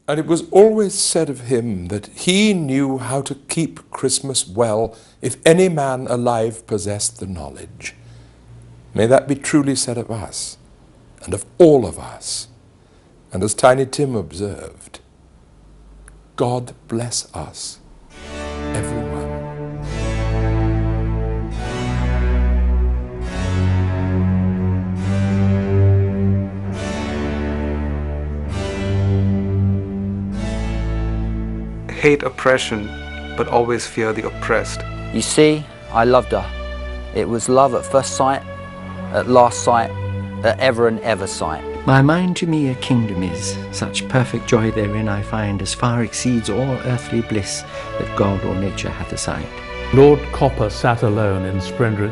And it was always said of him that he knew how to keep Christmas well if any man alive possessed the knowledge. May that be truly said of us, and of all of us. And as Tiny Tim observed, God bless us, everyone. Hate oppression, but always fear the oppressed. You see, I loved her. It was love at first sight, at last sight, at ever and ever sight. My mind to me a kingdom is, such perfect joy therein I find as far exceeds all earthly bliss that God or nature hath assigned. Lord Copper sat alone in splendour.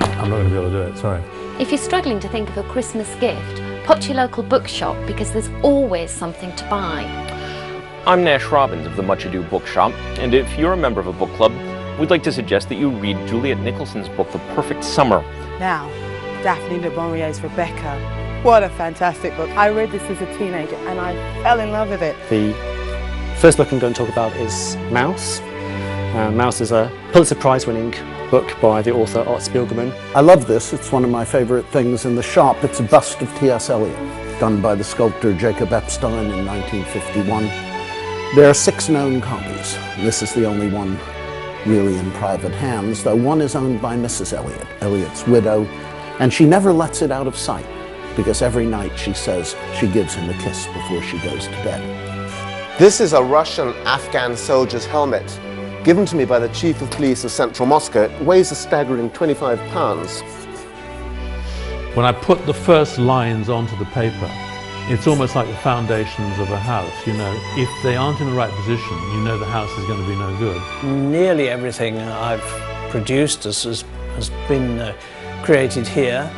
I'm not going to be able to do it, sorry. If you're struggling to think of a Christmas gift, pop to your local bookshop because there's always something to buy. I'm Nash Robbins of the Much Ado Bookshop, and if you're a member of a book club, we'd like to suggest that you read Juliet Nicholson's book, The Perfect Summer. Now, Daphne du Maurier's Rebecca. What a fantastic book. I read this as a teenager and I fell in love with it. The first book I'm going to talk about is Mouse. Mouse is a Pulitzer Prize-winning book by the author Art Spiegelman. I love this. It's one of my favourite things in the shop. It's a bust of T.S. Eliot, done by the sculptor Jacob Epstein in 1951. There are 6 known copies. This is the only one really in private hands, though one is owned by Mrs. Eliot, Eliot's widow, and she never lets it out of sight, because every night she says she gives him a kiss before she goes to bed. This is a Russian-Afghan soldier's helmet, given to me by the Chief of Police of Central Moscow. It weighs a staggering 25 pounds. When I put the first lines onto the paper, it's almost like the foundations of a house, you know. If they aren't in the right position, you know the house is going to be no good. Nearly everything I've produced has been created here.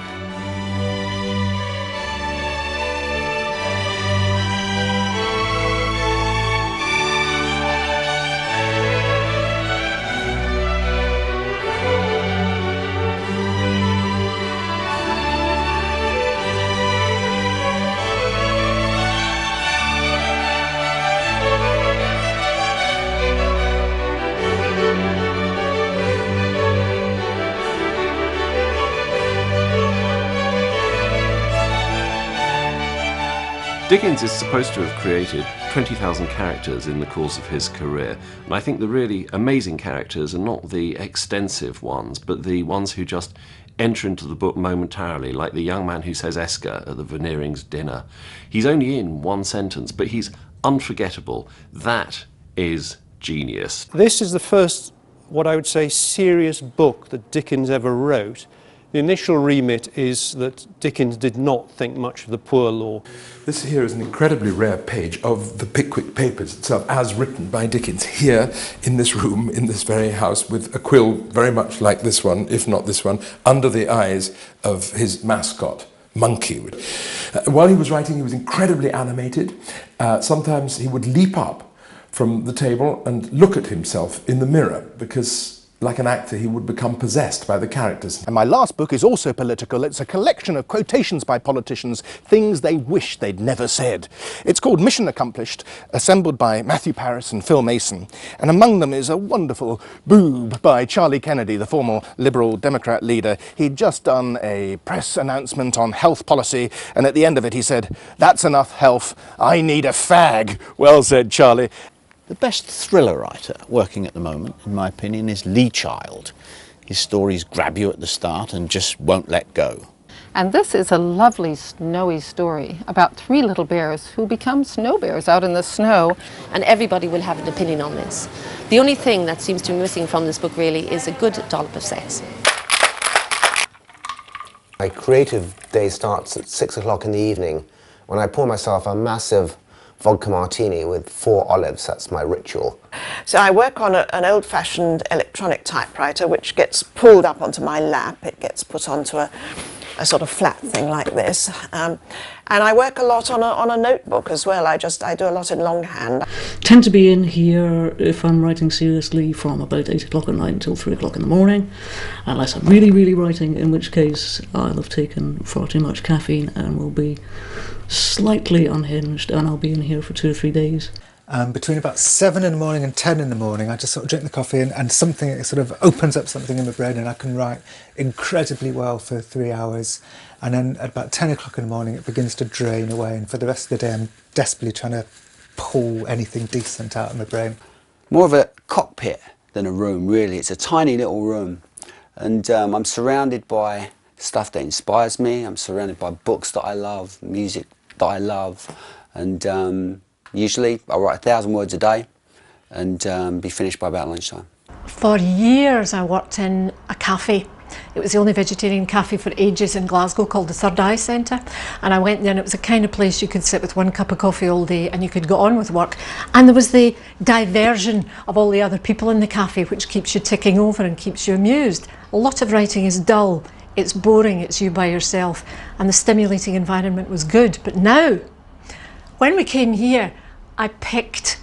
Dickens is supposed to have created 20,000 characters in the course of his career, and I think the really amazing characters are not the extensive ones, but the ones who just enter into the book momentarily, like the young man who says Esca at the Veneering's dinner. He's only in one sentence, but he's unforgettable. That is genius. This is the first, what I would say, serious book that Dickens ever wrote. The initial remit is that Dickens did not think much of the poor law. This here is an incredibly rare page of the Pickwick Papers itself, as written by Dickens, here in this room, in this very house, with a quill very much like this one, if not this one, under the eyes of his mascot, Monkey. While he was writing, he was incredibly animated. Sometimes he would leap up from the table and look at himself in the mirror, because like an actor, he would become possessed by the characters. And my last book is also political. It's a collection of quotations by politicians, things they wish they'd never said. It's called Mission Accomplished, assembled by Matthew Paris and Phil Mason. And among them is a wonderful boob by Charlie Kennedy, the former Liberal Democrat leader. He'd just done a press announcement on health policy, and at the end of it he said, "That's enough health, I need a fag." Well said, Charlie. The best thriller writer working at the moment, in my opinion, is Lee Child. His stories grab you at the start and just won't let go. And this is a lovely snowy story about 3 little bears who become snow bears out in the snow. And everybody will have an opinion on this. The only thing that seems to be missing from this book really is a good dollop of sex. My creative day starts at 6 o'clock in the evening when I pour myself a massive vodka martini with 4 olives. That's my ritual. So I work on an old-fashioned electronic typewriter which gets pulled up onto my lap. It gets put onto a a sort of flat thing like this. And I work a lot on a notebook as well. I do a lot in longhand. Tend to be in here if I'm writing seriously from about 8 o'clock at night until 3 o'clock in the morning, unless I'm really, really writing, in which case I'll have taken far too much caffeine and will be slightly unhinged, and I'll be in here for 2 or 3 days. Between about 7 in the morning and 10 in the morning, I just sort of drink the coffee and something, it sort of opens up something in my brain, and I can write incredibly well for 3 hours. And then at about 10 o'clock in the morning, it begins to drain away, and for the rest of the day, I'm desperately trying to pull anything decent out of my brain. More of a cockpit than a room, really. It's a tiny little room, and I'm surrounded by stuff that inspires me. I'm surrounded by books that I love, music that I love, and usually I write 1,000 words a day and be finished by about lunchtime. For years I worked in a cafe. It was the only vegetarian cafe for ages in Glasgow, called the Third Eye Centre, and I went there, and it was the kind of place you could sit with 1 cup of coffee all day and you could go on with work, and there was the diversion of all the other people in the cafe, which keeps you ticking over and keeps you amused. A lot of writing is dull, it's boring, it's you by yourself, and the stimulating environment was good. But now, when we came here, I picked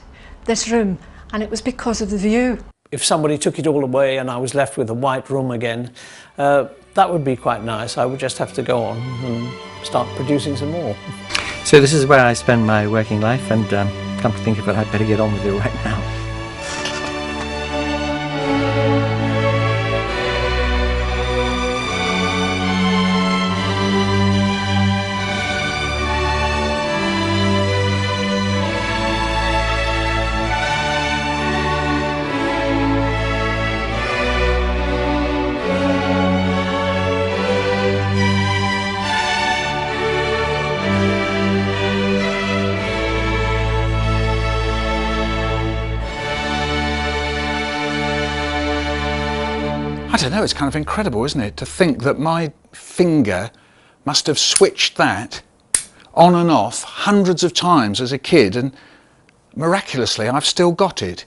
this room, and it was because of the view. If somebody took it all away and I was left with a white room again, that would be quite nice. I would just have to go on and start producing some more. So this is where I spend my working life, and come to think of it, I'd better get on with it right now. I don't know, it's kind of incredible, isn't it, to think that my finger must have switched that on and off hundreds of times as a kid, and miraculously I've still got it.